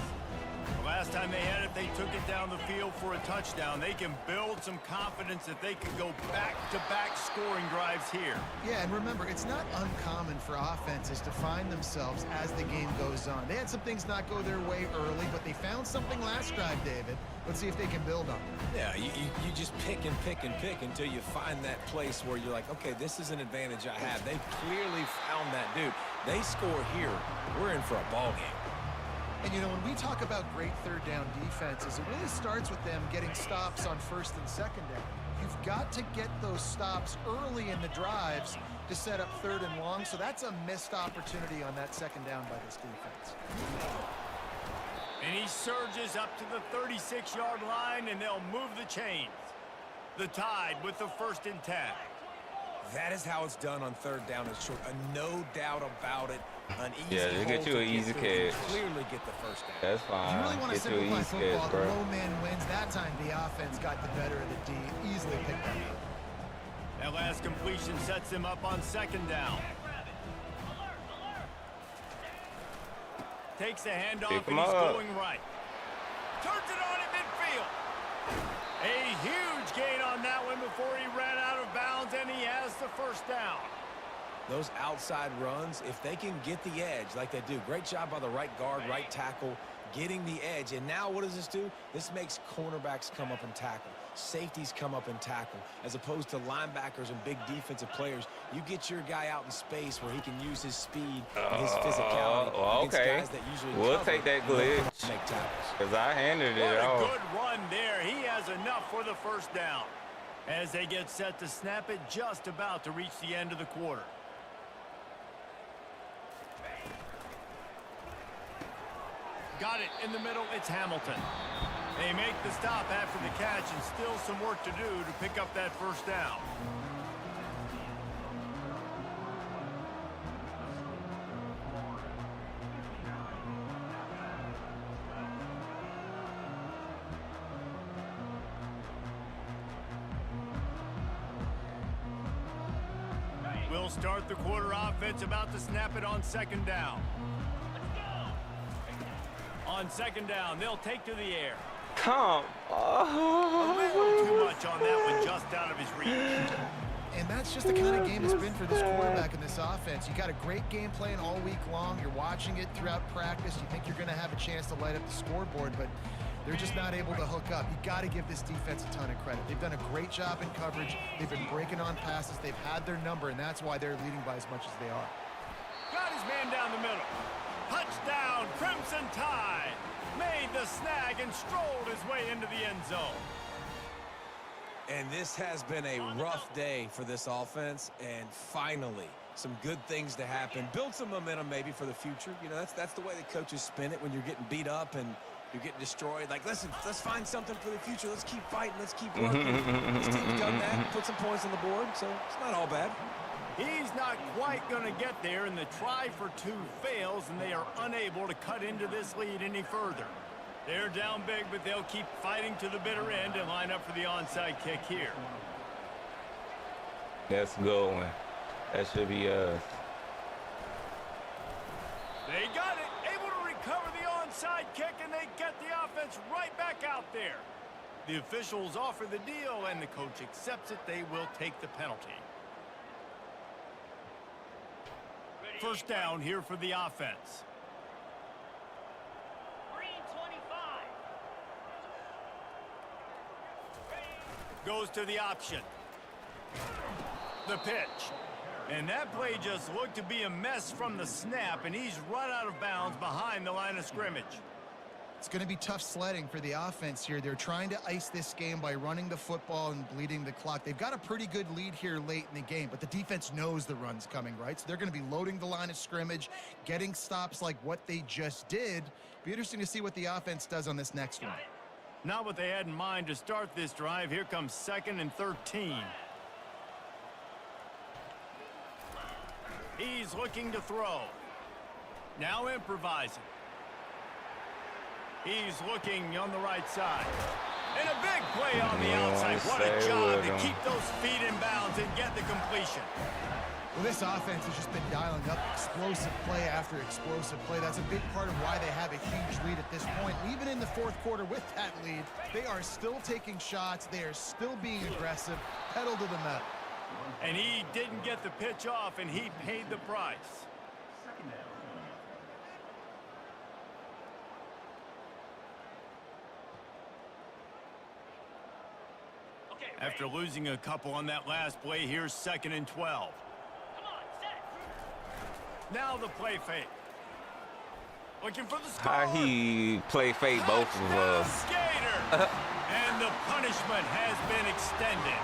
The last time they had it, they took it down the field for a touchdown. They can build some confidence that they can go back-to-back scoring drives here. Yeah, and remember, it's not uncommon for offenses to find themselves as the game goes on. They had some things not go their way early, but they found something last drive, David. Let's see if they can build on it. Yeah, you just pick and pick and pick until you find that place where you're like, okay, this is an advantage I have. They've clearly found that, dude. They score here, we're in for a ball game. And, you know, when we talk about great third down defenses, it really starts with them getting stops on first and second down. You've got to get those stops early in the drives to set up third and long, so that's a missed opportunity on that second down by this defense. And he surges up to the 36-yard line, and they'll move the chains. The Tide with the 1st and 10. That is how it's done on third down and short. No doubt about it. An easy Yeah, just get you an easy catch. Clearly get the first down. That's fine. You really want to Get you an simplify easy football. catch, The bro. low man wins. That time the offense got the better of the D. Easily picked that up. That last completion sets him up on second down. Takes the handoff Pick and him he's up. going right. Turns it on at midfield. A huge gain on that one before he ran out of bounds, and he has the first down. Those outside runs, if they can get the edge like they do, great job by the right guard, right tackle, getting the edge. And now what does this do? This makes cornerbacks come up and tackle. Safeties come up and tackle. As opposed to linebackers and big defensive players, you get your guy out in space where he can use his speed and his physicality against okay. guys that usually We'll cover take that and they'll come glitch. and make tackles. Because I handed What it a off. good run there. He has enough for the first down. As they get set to snap it, just about to reach the end of the quarter. Got it in the middle. It's Hamilton. They make the stop after the catch, and still some work to do to pick up that first down. We'll start the quarter offense, about to snap it on second down. On second down, they'll take to the air. Come A little too on. much on that one, just out of his reach. And that's just the kind of game it's been for this quarterback in this offense. You got a great game plan all week long. You're watching it throughout practice. You think you're going to have a chance to light up the scoreboard, but they're just not able to hook up. You got to give this defense a ton of credit. They've done a great job in coverage. They've been breaking on passes. They've had their number, and that's why they're leading by as much as they are. Got his man down the middle. Touchdown, Crimson Tide. Made the snag and strolled his way into the end zone. And this has been a rough day for this offense, and finally some good things to happen. Build some momentum maybe for the future. You know, that's the way the coaches spin it when you're getting beat up and you're getting destroyed. Like, listen, let's find something for the future. Let's keep fighting. Let's keep working. This team's done that, put some points on the board, so it's not all bad. He's not quite going to get there, and the try for two fails, and they are unable to cut into this lead any further. They're down big, but they'll keep fighting to the bitter end and line up for the onside kick here. That's a good one. That should be us. They got it, able to recover the onside kick, and they get the offense right back out there. The officials offer the deal, and the coach accepts it. They will take the penalty. First down here for the offense. Goes to the option. The pitch. And that play just looked to be a mess from the snap, and he's run out of bounds behind the line of scrimmage. It's going to be tough sledding for the offense here. They're trying to ice this game by running the football and bleeding the clock. They've got a pretty good lead here late in the game, but the defense knows the run's coming, right? So they're going to be loading the line of scrimmage, getting stops like what they just did. Be interesting to see what the offense does on this next one. Not what they had in mind to start this drive. Here comes 2nd and 13. He's looking to throw. Now improvising. He's looking on the right side. And a big play on the outside. What a job to keep those feet in bounds and get the completion. Well, this offense has just been dialing up explosive play after explosive play. That's a big part of why they have a huge lead at this point. Even in the fourth quarter with that lead, they are still taking shots. They are still being aggressive, pedal to the metal. And he didn't get the pitch off, and he paid the price. After losing a couple on that last play, here's 2nd and 12. Now the play fake. Looking for the score. How he play fake both of us. Skater. And the punishment has been extended.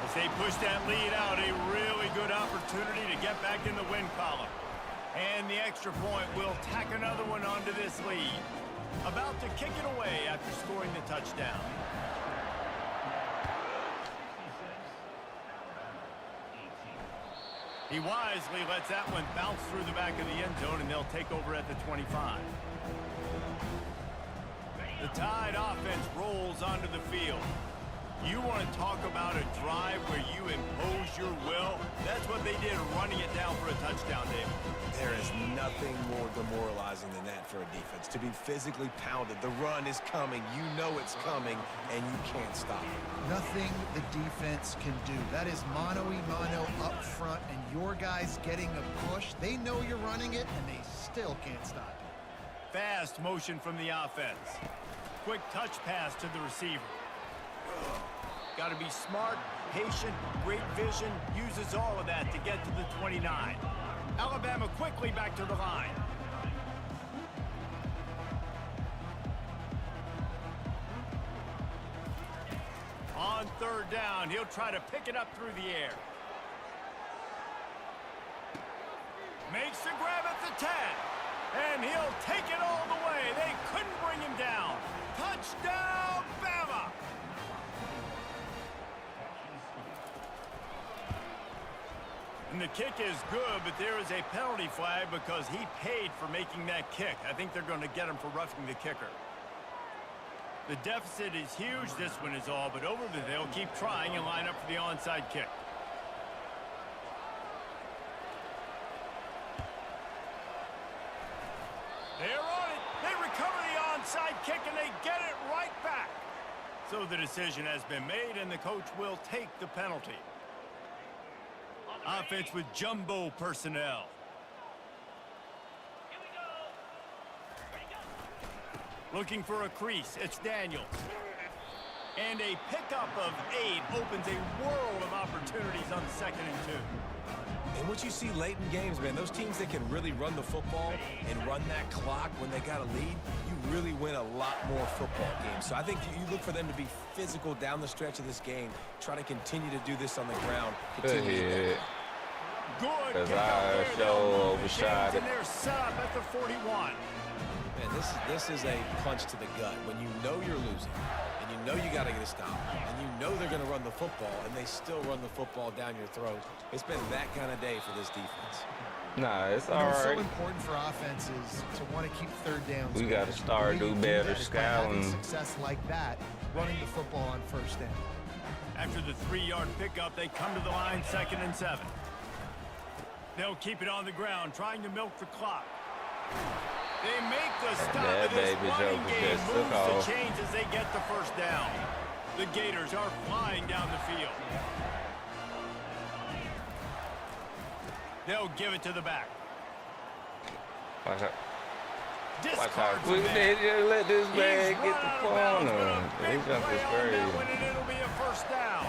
As they push that lead out, a really good opportunity to get back in the win column. And the extra point will tack another one onto this lead. About to kick it away after scoring the touchdown. He wisely lets that one bounce through the back of the end zone, and they'll take over at the 25. The Tide offense rolls onto the field. You want to talk about a drive where you impose your will? That's what they did, running it down for a touchdown, David. There is nothing more demoralizing than that for a defense. To be physically pounded. The run is coming. You know it's coming, and you can't stop it. Nothing the defense can do. That is mano-a-mano up front, and your guys getting a push. They know you're running it, and they still can't stop it. Fast motion from the offense. Quick touch pass to the receiver. Got to be smart, patient, great vision, uses all of that to get to the 29. Alabama quickly back to the line. On third down, he'll try to pick it up through the air. Makes the grab at the 10. And he'll take it all the way. They couldn't bring him down. Touchdown, Bama! And the kick is good, but there is a penalty flag because he paid for making that kick. I think they're going to get him for roughing the kicker. The deficit is huge. This one is all, but over the they'll keep trying and line up for the onside kick. They're on it. They recover the onside kick, and they get it right back. So the decision has been made, and the coach will take the penalty. Offense with jumbo personnel. Looking for a crease. It's Daniels. And a pickup of 8 opens a world of opportunities on 2nd and 2. And what you see late in games, man, those teams that can really run the football and run that clock when they got a lead, you really win a lot more football games. So I think you look for them to be physical down the stretch of this game, try to continue to do this on the ground. Good hit. Good. Because I show overshot it. And they're set up at the 41. Man, this is a punch to the gut. When you know you're losing, and you know you got to get a stop, and you know they're going to run the football, and they still run the football down your throat. It's been that kind of day for this defense. Nah, it's all right. It's so important for offenses to want to keep third downs. We got to start do better scouting. Success like that, running the football on first down. After the 3-yard pickup, they come to the line 2nd and 7. They'll keep it on the ground, trying to milk the clock. They make the stop of this running game, moves the chains as they get the first down. The Gators are flying down the field. They'll give it to the back. Watch how quick they just let this man get the corner. He jumped his crazy. It'll be a first down.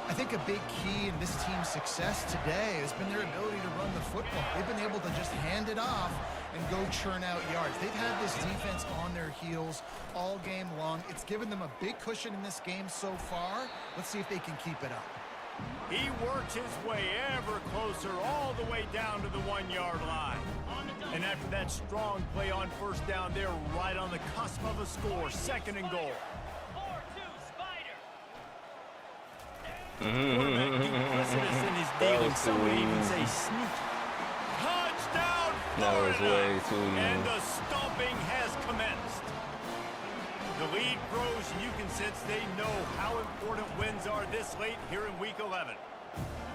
I think a big key in this team's success today has been their ability to run the football. They've been able to just hand it off and go churn out yards. They've had this defense on their heels all game long. It's given them a big cushion in this game so far. Let's see if they can keep it up. He works his way ever closer all the way down to the 1-yard line. And after that strong play on first down, they're right on the cusp of a score, 2nd and goal. Quarterback duplicitous in his dealing. Some would even say sneaky. Touchdown, Florida! That was way too easy. And the stomping has commenced. The lead grows, and you can sense they know how important wins are this late here in Week 11.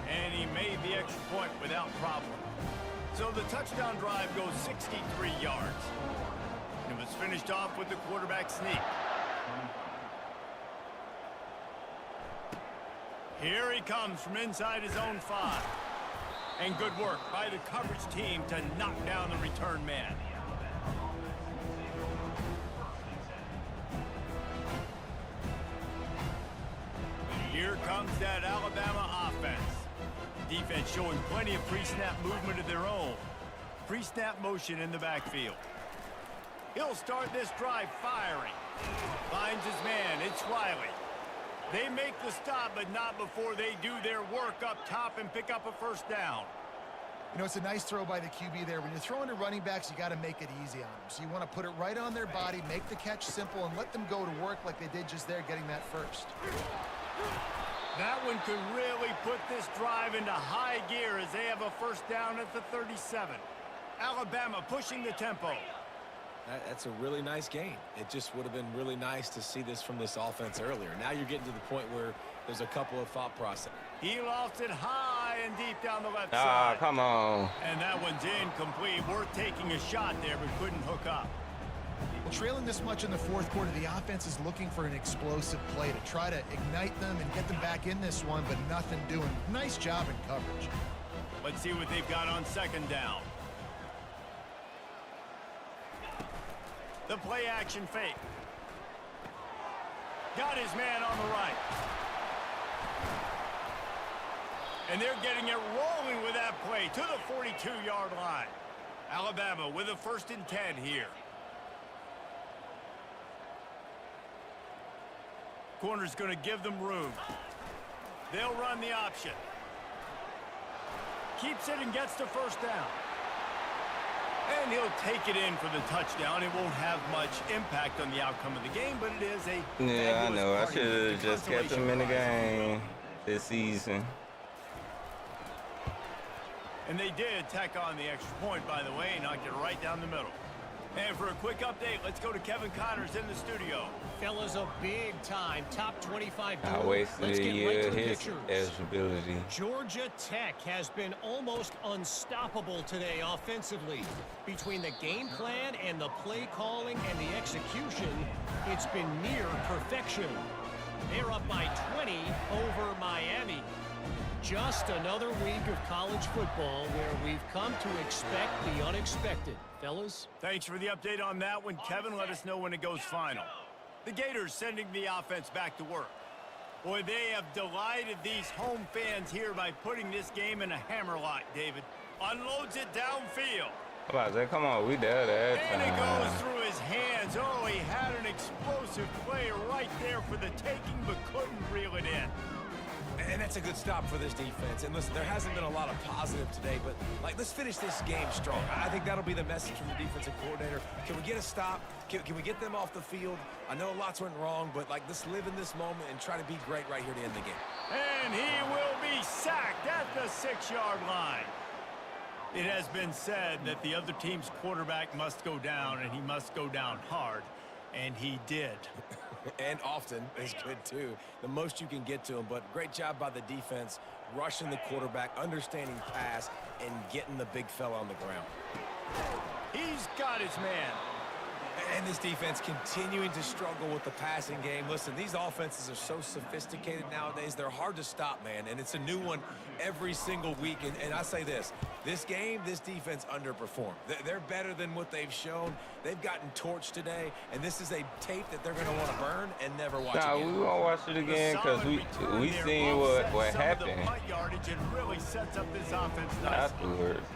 And he made the extra point without problem. So the touchdown drive goes 63 yards. And it was finished off with the quarterback sneak. Here he comes from inside his own 5. And good work by the coverage team to knock down the return man. Here comes that Alabama offense. Defense showing plenty of pre-snap movement of their own. Pre-snap motion in the backfield. He'll start this drive firing. Finds his man. It's Riley. They make the stop, but not before they do their work up top and pick up a first down. You know, it's a nice throw by the QB there. When you're throwing to running backs, you got to make it easy on them. So you want to put it right on their body, make the catch simple, and let them go to work like they did just there, getting that first. That one could really put this drive into high gear as they have a first down at the 37. Alabama pushing the tempo. That's a really nice game. It just would have been really nice to see this from this offense earlier. Now you're getting to the point where there's a couple of thought process. He lost it high and deep down the left Ah, side. come on. And that one's incomplete. Worth taking a shot there, but couldn't hook up. Trailing this much in the fourth quarter, the offense is looking for an explosive play to try to ignite them and get them back in this one, but nothing doing. Nice job in coverage. Let's see what they've got on second down. The play action fake. Got his man on the right. And they're getting it rolling with that play to the 42-yard line. Alabama with a 1st and 10 here. Corner's going to give them room. They'll run the option. Keeps it and gets the first down. And he'll take it in for the touchdown. It won't have much impact on the outcome of the game, but it is a... Yeah, I know. I should have just kept him in the game this season. And they did tack on the extra point, by the way, and knocked it right down the middle. And for a quick update, let's go to Kevin Connors in the studio. Fellas, a big-time top 25 I duel. wasted Let's a get year right to of the his pictures. eligibility. Georgia Tech has been almost unstoppable today offensively. Between the game plan and the play calling and the execution, it's been near perfection. They're up by 20 over Miami. Just another week of college football where we've come to expect the unexpected. Fellas? Thanks for the update on that one, Kevin. Let us know when it goes final. The Gators sending the offense back to work. Boy, they have delighted these home fans here by putting this game in a hammerlock, David. Unloads it downfield. How about that? Come on, we there that And it goes time. through his hands. Oh, he had an explosive play right there for the taking, but couldn't reel it in. And that's a good stop for this defense. And listen, there hasn't been a lot of positive today, but let's finish this game strong. I think that'll be the message from the defensive coordinator. Can we get a stop? Can we get them off the field? I know lots went wrong, but let's live in this moment and try to be great right here to end the game. And he will be sacked at the 6-yard line. It has been said that the other team's quarterback must go down, and he must go down hard, and he did. And often is good, too. The most you can get to him, but great job by the defense, rushing the quarterback, understanding pass, and getting the big fella on the ground. He's got his man. And this defense continuing to struggle with the passing game. Listen, these offenses are so sophisticated nowadays. They're hard to stop, man, and it's a new one every single week. And I say this game, this defense underperformed. They're better than what they've shown. They've gotten torched today, and this is a tape that they're going to want to burn and never watch Nah, again. we won't watch it again because we seen what happened Yardage and really sets up this offense nicely. afterwards.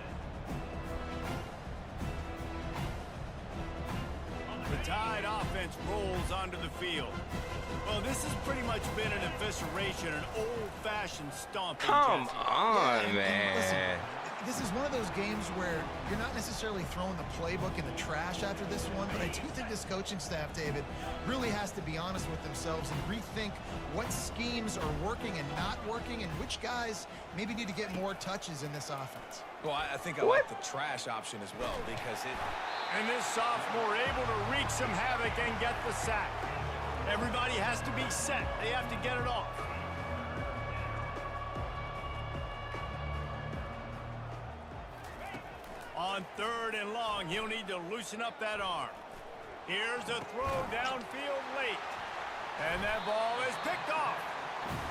The Tide offense rolls onto the field. Well, this has pretty much been an evisceration, an old-fashioned stomping. Come Jesse. on, And man. listen, this is one of those games where you're not necessarily throwing the playbook in the trash after this one, but I do think this coaching staff, David, really has to be honest with themselves and rethink what schemes are working and not working and which guys maybe need to get more touches in this offense. Well, I think I like the trash option as well because it... And this sophomore able to wreak some havoc and get the sack. Everybody has to be set. They have to get it off. On 3rd and long, he'll need to loosen up that arm. Here's a throw downfield late. And that ball is picked off.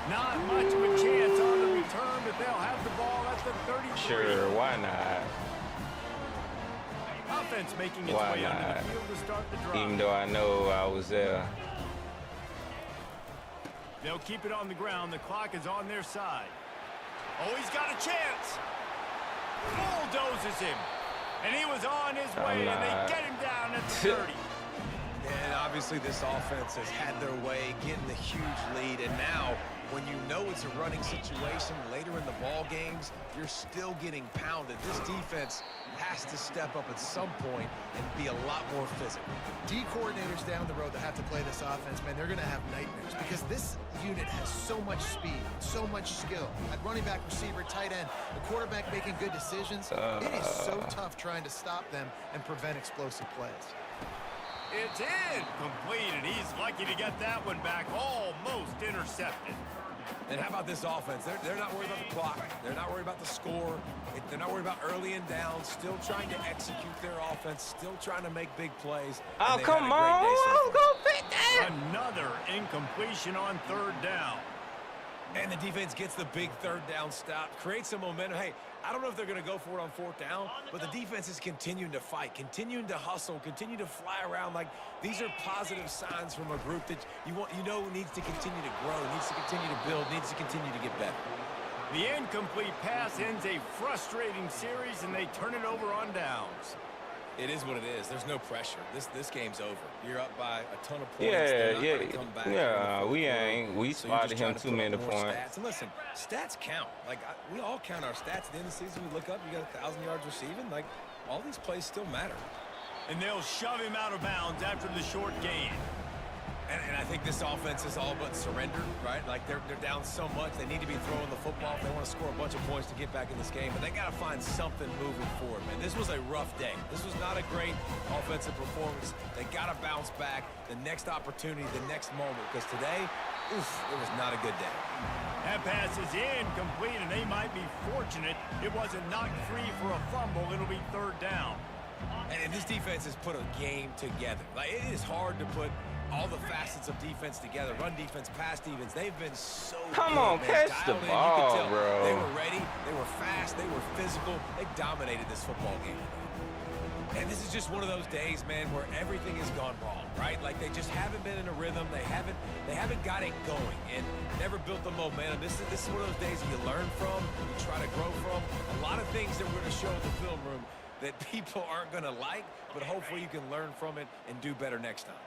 Not much of a chance on the return, but they'll have the ball at the 33. Sure, why not? Offense making its Why way onto not? the field to start the drive. Even though I know I was there. They'll keep it on the ground. The clock is on their side. Oh, he's got a chance. Bulldozes him. And he was on his way, and they get him down at the 30. And obviously this offense has had their way, getting the huge lead, and now when you know it's a running situation later in the ball games, you're still getting pounded. This defense has to step up at some point and be a lot more physical. D coordinators down the road that have to play this offense, man, they're going to have nightmares because this unit has so much speed, so much skill. At running back, receiver, tight end, the quarterback making good decisions. It is so tough trying to stop them and prevent explosive plays. It's incomplete, and he's lucky to get that one back, almost intercepted. And how about this offense? They're not worried about the clock. They're not worried about the score. They're not worried about early and down. Still trying to execute their offense. Still trying to make big plays. Oh, come on. Let's go pick that. Another incompletion on third down. And the defense gets the big third down stop. Creates some momentum. Hey, I don't know if they're going to go for it on fourth down, but the defense is continuing to fight, continuing to hustle, continue to fly around. Like, these are positive signs from a group that you know needs to continue to grow, needs to continue to build, needs to continue to get better. The incomplete pass ends a frustrating series, and they turn it over on downs. It is what it is. There's no pressure. This game's over. You're up by a ton of points. We spotted him too many points. And listen, stats count. Like, we all count our stats at the end of the season. We look up, you got 1,000 yards receiving. Like, all these plays still matter. And they'll shove him out of bounds after the short gain. And I think this offense is all but surrendered, right? Like, they're down so much. They need to be throwing the football if they want to score a bunch of points to get back in this game. But they got to find something moving forward, man. This was a rough day. This was not a great offensive performance. They got to bounce back. The next opportunity, the next moment. Because today, it was not a good day. That pass is incomplete, and they might be fortunate it wasn't knocked free for a fumble. It'll be third down. And this defense has put a game together. Like, it is hard to put all the facets of defense together. Run defense, pass defense. They've been so Come on, catch the ball, bro. They were ready. They were fast. They were physical. They dominated this football game. And this is just one of those days, man, where everything has gone wrong, right? Like, they just haven't been in a rhythm. They haven't got it going and never built the momentum. This is one of those days that you learn from, you try to grow from. A lot of things that we're going to show in the film room that people aren't going to like, but hopefully you can learn from it and do better next time.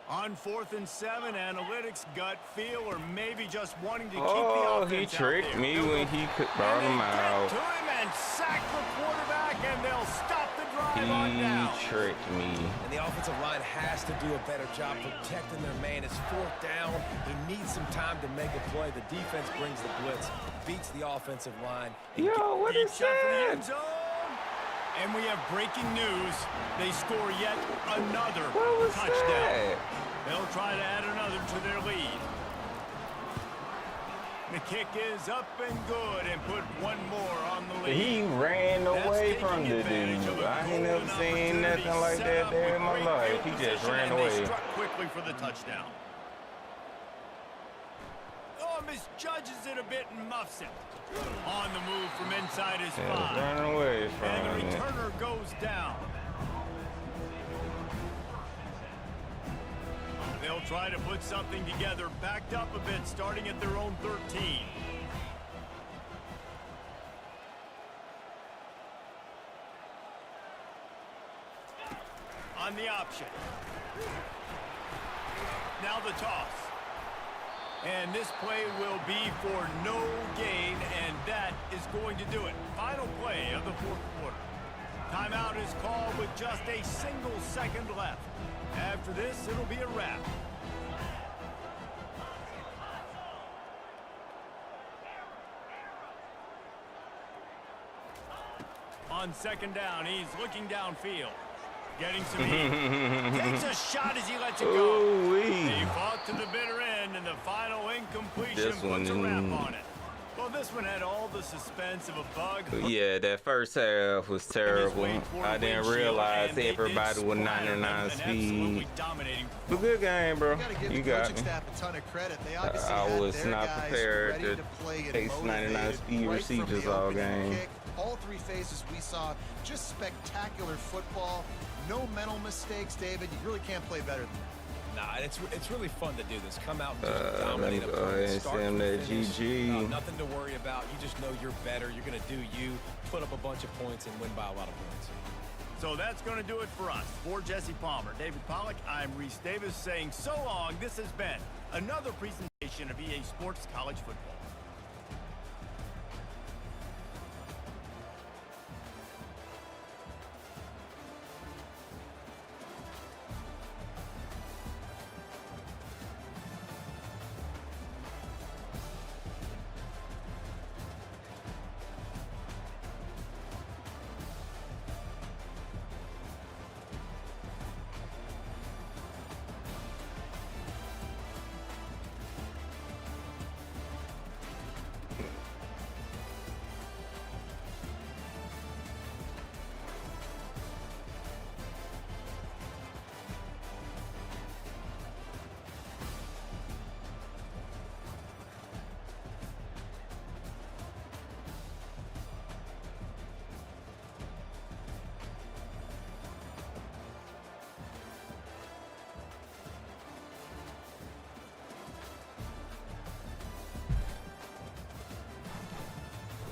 On 4th and 7, analytics, gut feel, or maybe just wanting to keep the offense he tricked me when he brought him out. To him and sack the quarterback, and they'll stop the drive on down. He tricked me. And the offensive line has to do a better job protecting their man. It's fourth down. He needs some time to make a play. The defense brings the blitz, beats the offensive line. Yo, what is that? And we have breaking news. They score yet another touchdown. That? They'll try to add another to their lead. The kick is up and good, and put one more on the lead. He ran away from the dude. I ain't never seen nothing like that there in my life. He just ran away. They struck quickly for the touchdown. Oh, misjudges it a bit and muffs it. On the move from inside his 5. Running away from and the returner goes down. They'll try to put something together, backed up a bit, starting at their own 13. On the option. Now the toss. And this play will be for no gain, and that is going to do it. Final play of the fourth quarter. Timeout is called with just a single second left. After this, it'll be a wrap. On second down, he's looking downfield. Getting some heat. Takes a shot as he lets it go. He fought to the bitter end, and the final incompletion puts a wrap on it. Well, this one had all the suspense of a bug. Yeah, that first half was terrible. I didn't realize everybody with 99 speed. But good game, bro. You got me. I was not prepared to face 99 speed receivers all game. All three phases we saw, just spectacular football. No mental mistakes, David. You really can't play better than that. Nah, it's really fun to do this. Come out and just dominate a play. Start to finish. GG. Nothing to worry about. You just know you're better. You're going to do you, put up a bunch of points, and win by a lot of points. So that's going to do it for us. For Jesse Palmer, David Pollack, I'm Reese Davis saying so long. This has been another presentation foundation of EA Sports College Football.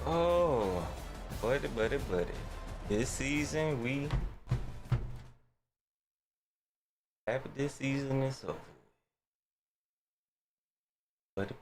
Oh, buddy. This season, we happy this season is over. Buddy.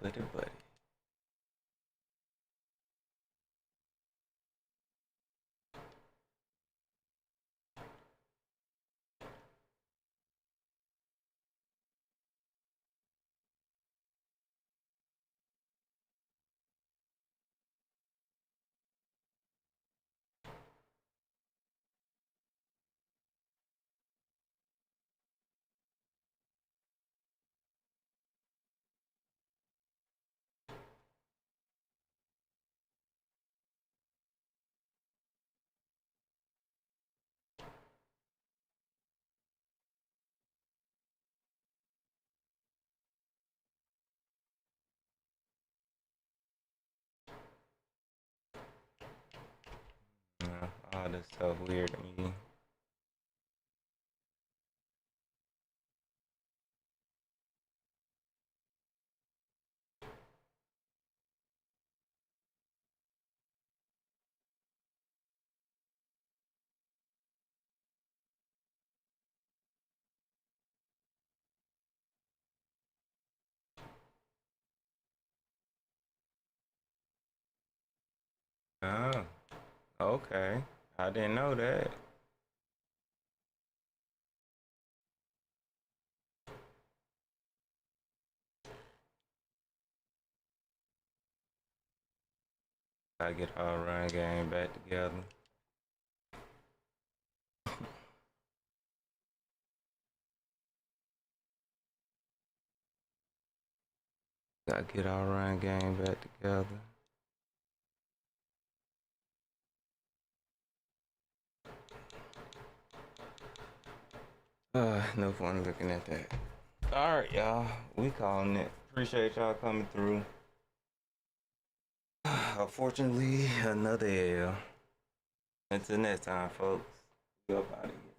All this stuff weird to me. Oh, okay. I didn't know that. I get our run game back together. Gotta get our run game back together. No fun looking at that. Alright, y'all. We calling it. Appreciate y'all coming through. Unfortunately, another L. Until next time, folks. We up out of here.